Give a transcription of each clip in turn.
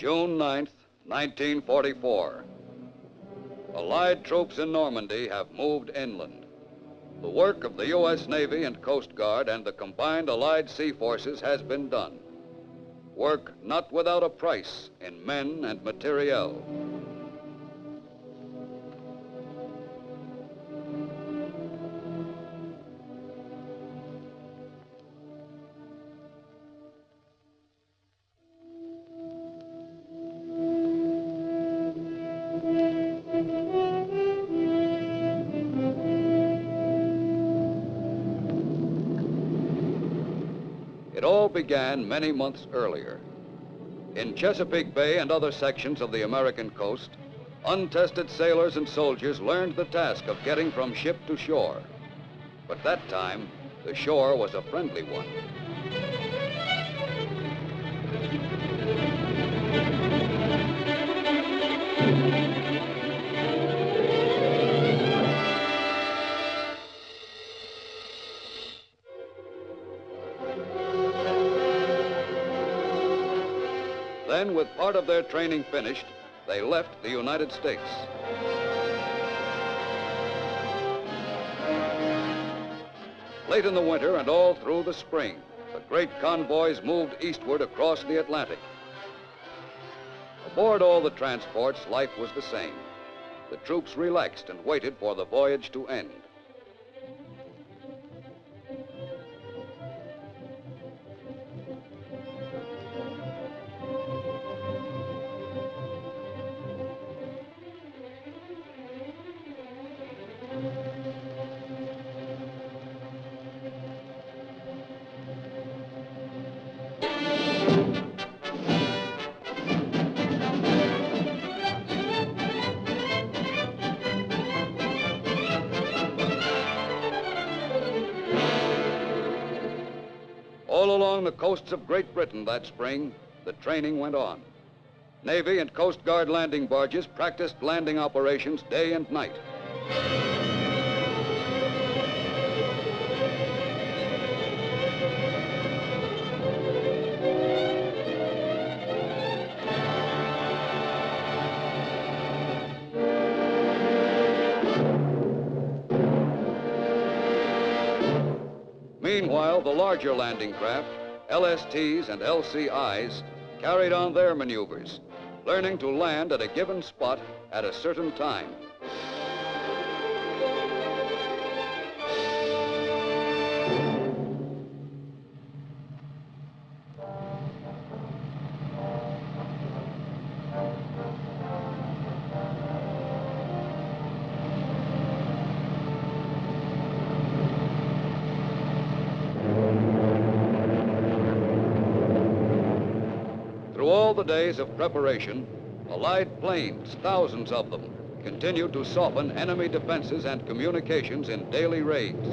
June 9th, 1944. Allied troops in Normandy have moved inland. The work of the U.S. Navy and Coast Guard and the combined Allied sea forces has been done. Work not without a price in men and materiel. It all began many months earlier. In Chesapeake Bay and other sections of the American coast, untested sailors and soldiers learned the task of getting from ship to shore. But that time, the shore was a friendly one. Then, with part of their training finished, they left the United States. Late in the winter and all through the spring, the great convoys moved eastward across the Atlantic. Aboard all the transports, life was the same. The troops relaxed and waited for the voyage to end. All along the coasts of Great Britain that spring, the training went on. Navy and Coast Guard landing barges practiced landing operations day and night. Meanwhile, the larger landing craft, LSTs and LCIs, carried on their maneuvers, learning to land at a given spot at a certain time. Through all the days of preparation, Allied planes, thousands of them, continued to soften enemy defenses and communications in daily raids.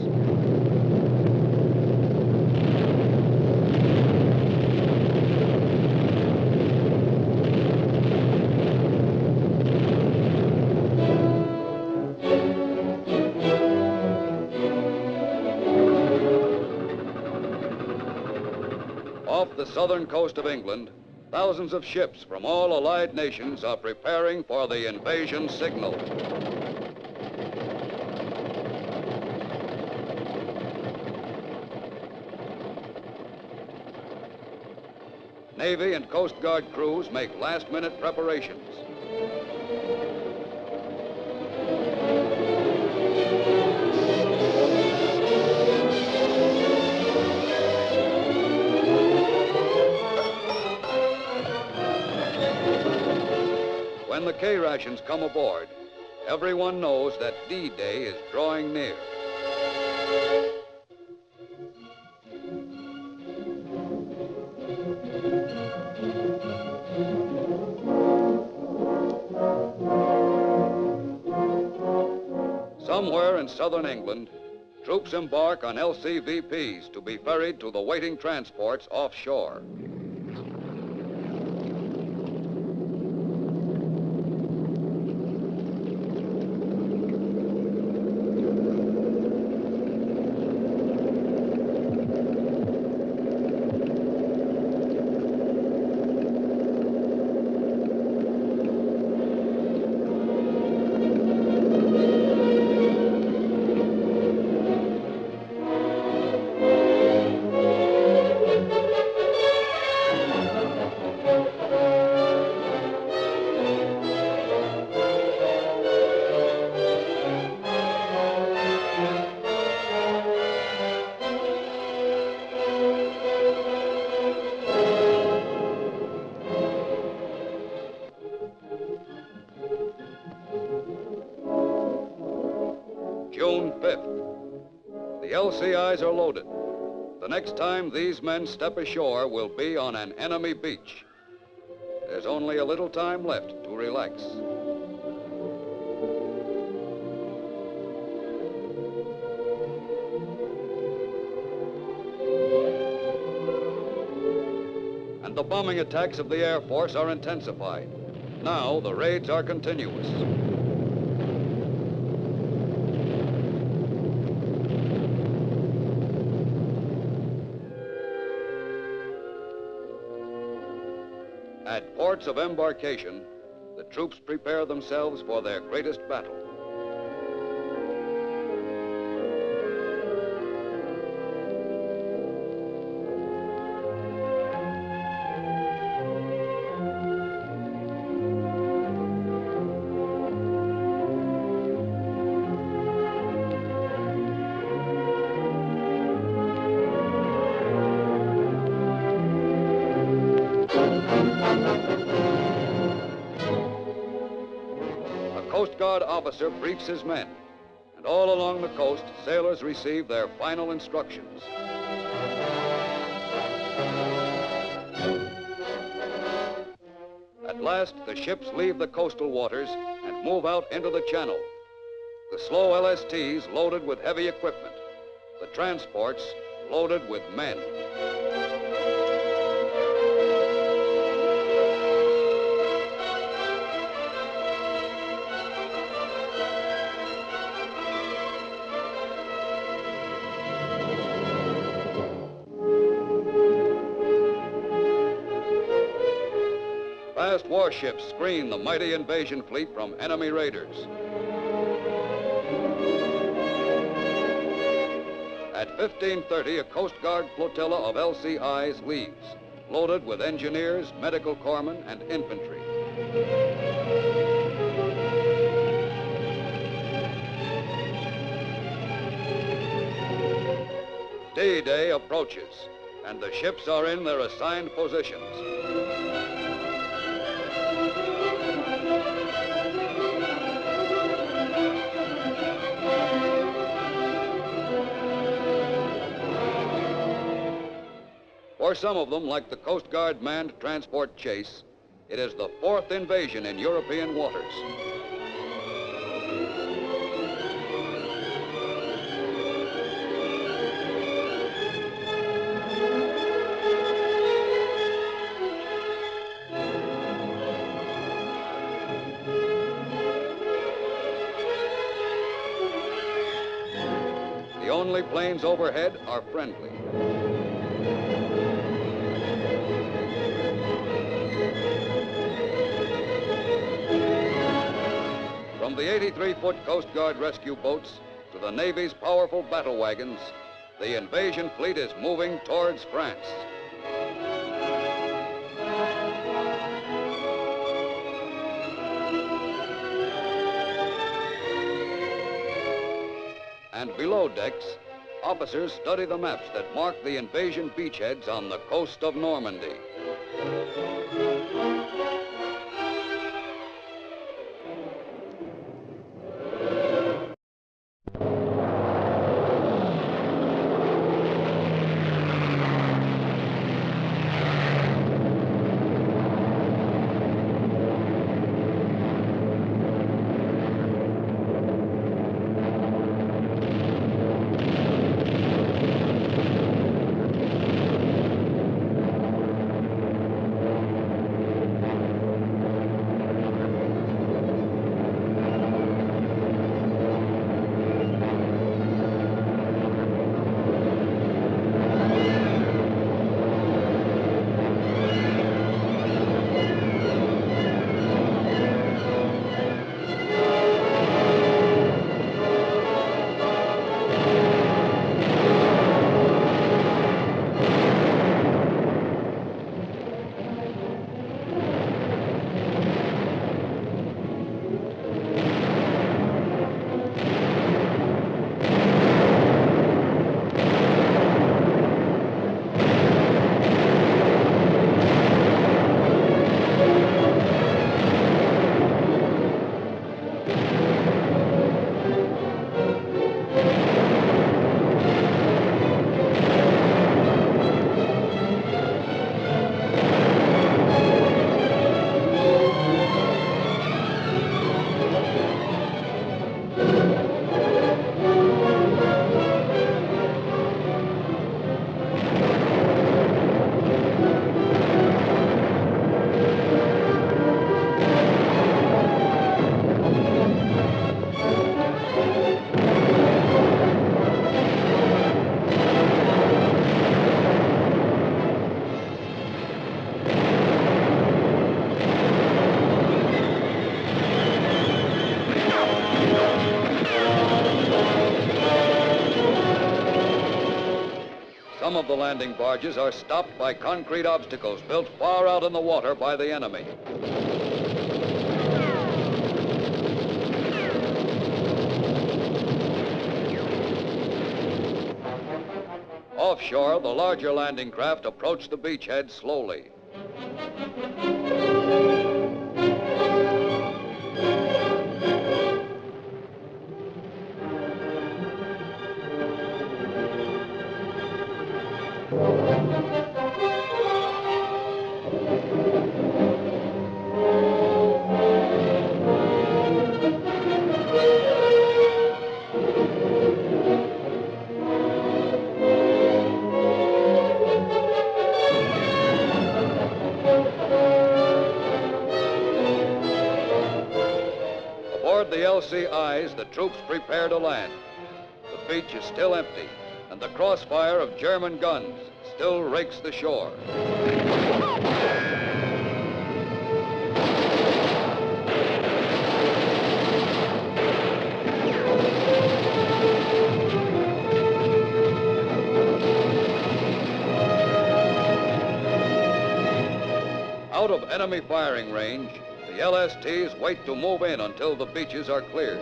Off the southern coast of England, thousands of ships from all Allied nations are preparing for the invasion signal. Navy and Coast Guard crews make last-minute preparations. When the K-rations come aboard, everyone knows that D-Day is drawing near. Somewhere in southern England, troops embark on LCVPs to be ferried to the waiting transports offshore. June 5th. The LCIs are loaded. The next time these men step ashore will be on an enemy beach. There's only a little time left to relax. And the bombing attacks of the Air Force are intensified. Now the raids are continuous. At ports of embarkation, the troops prepare themselves for their greatest battle. Coast Guard officer briefs his men, and all along the coast, sailors receive their final instructions. At last, the ships leave the coastal waters and move out into the channel. The slow LSTs loaded with heavy equipment, the transports loaded with men. Fast warships screen the mighty invasion fleet from enemy raiders. At 15:30, a Coast Guard flotilla of LCIs leaves, loaded with engineers, medical corpsmen, and infantry. D-Day approaches, and the ships are in their assigned positions. For some of them, like the Coast Guard manned transport Chase, it is the fourth invasion in European waters. The only planes overhead are friendly. From the 83-foot Coast Guard rescue boats to the Navy's powerful battle wagons, the invasion fleet is moving towards France. And below decks, officers study the maps that mark the invasion beachheads on the coast of Normandy. Some of the landing barges are stopped by concrete obstacles built far out in the water by the enemy. Offshore, the larger landing craft approach the beachhead slowly. Aboard the LCIs, the troops prepare to land. The beach is still empty, and the crossfire of German guns still rakes the shore. Out of enemy firing range, the LSTs wait to move in until the beaches are cleared.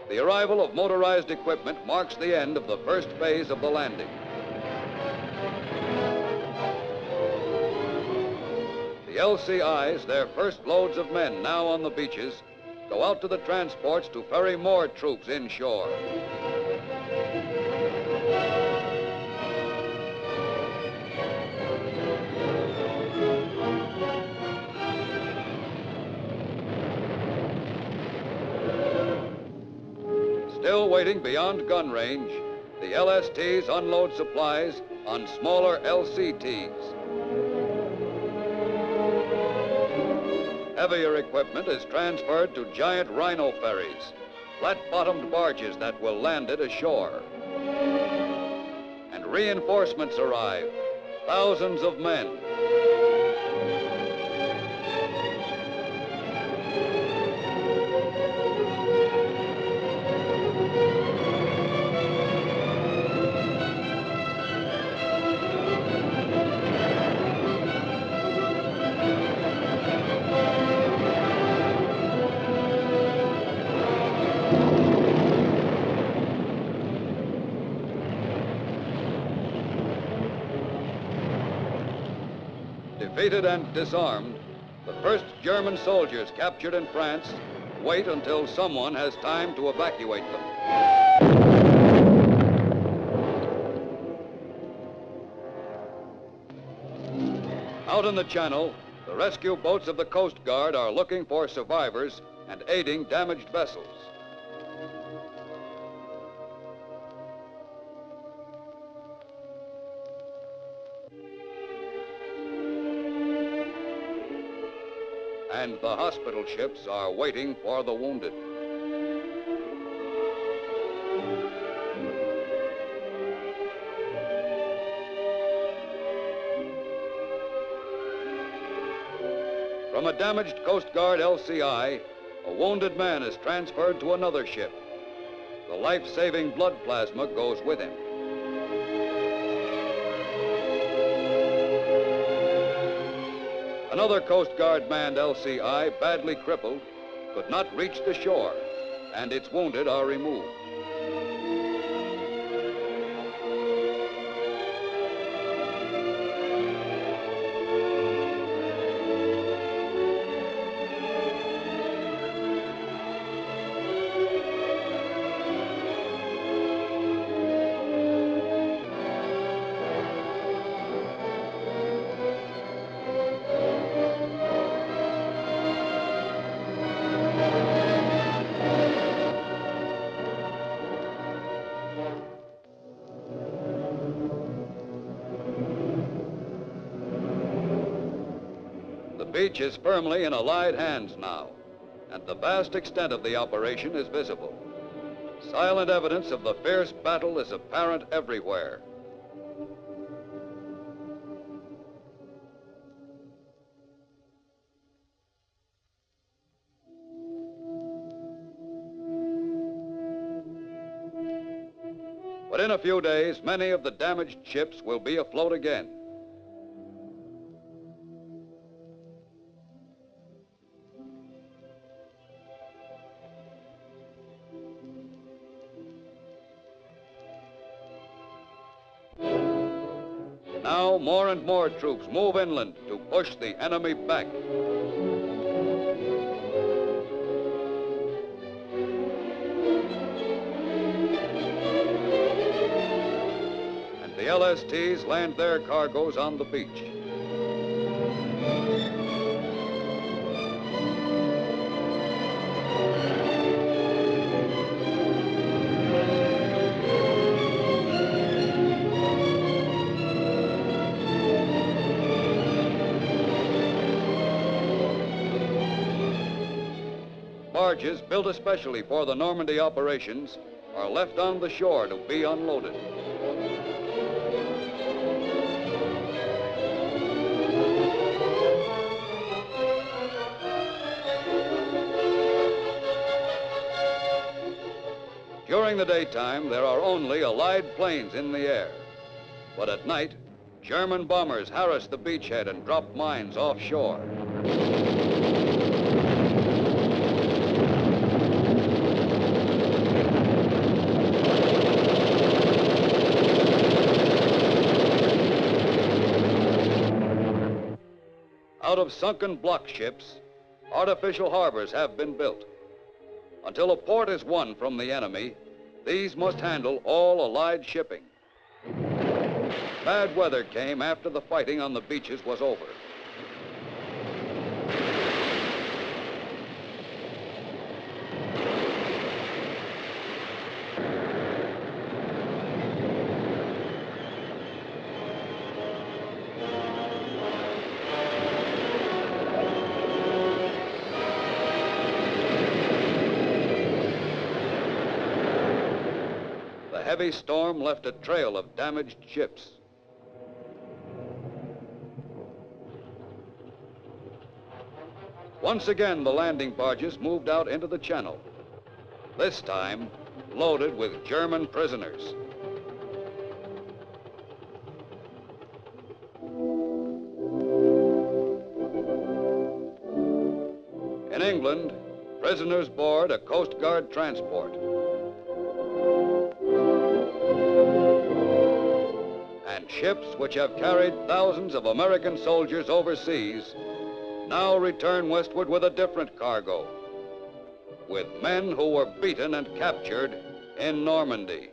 The arrival of motorized equipment marks the end of the first phase of the landing. The LCIs, their first loads of men now on the beaches, go out to the transports to ferry more troops inshore. Still waiting beyond gun range, the LSTs unload supplies on smaller LCTs. Heavier equipment is transferred to giant rhino ferries, flat-bottomed barges that will land it ashore. And reinforcements arrive, thousands of men. Defeated and disarmed, the first German soldiers captured in France wait until someone has time to evacuate them. Out in the channel, the rescue boats of the Coast Guard are looking for survivors and aiding damaged vessels. And the hospital ships are waiting for the wounded. From a damaged Coast Guard LCI, a wounded man is transferred to another ship. The life-saving blood plasma goes with him. Another Coast Guard manned LCI, badly crippled, could not reach the shore, and its wounded are removed. The beach is firmly in Allied hands now, and the vast extent of the operation is visible. Silent evidence of the fierce battle is apparent everywhere. But in a few days, many of the damaged ships will be afloat again. Now, more and more troops move inland to push the enemy back. And the LSTs land their cargoes on the beach. Barges built especially for the Normandy operations are left on the shore to be unloaded. During the daytime, there are only Allied planes in the air. But at night, German bombers harass the beachhead and drop mines offshore. Out of sunken block ships, artificial harbors have been built. Until a port is won from the enemy, these must handle all Allied shipping. Bad weather came after the fighting on the beaches was over. The heavy storm left a trail of damaged ships. Once again, the landing barges moved out into the channel, this time loaded with German prisoners. In England, prisoners board a Coast Guard transport. And ships which have carried thousands of American soldiers overseas now return westward with a different cargo, with men who were beaten and captured in Normandy.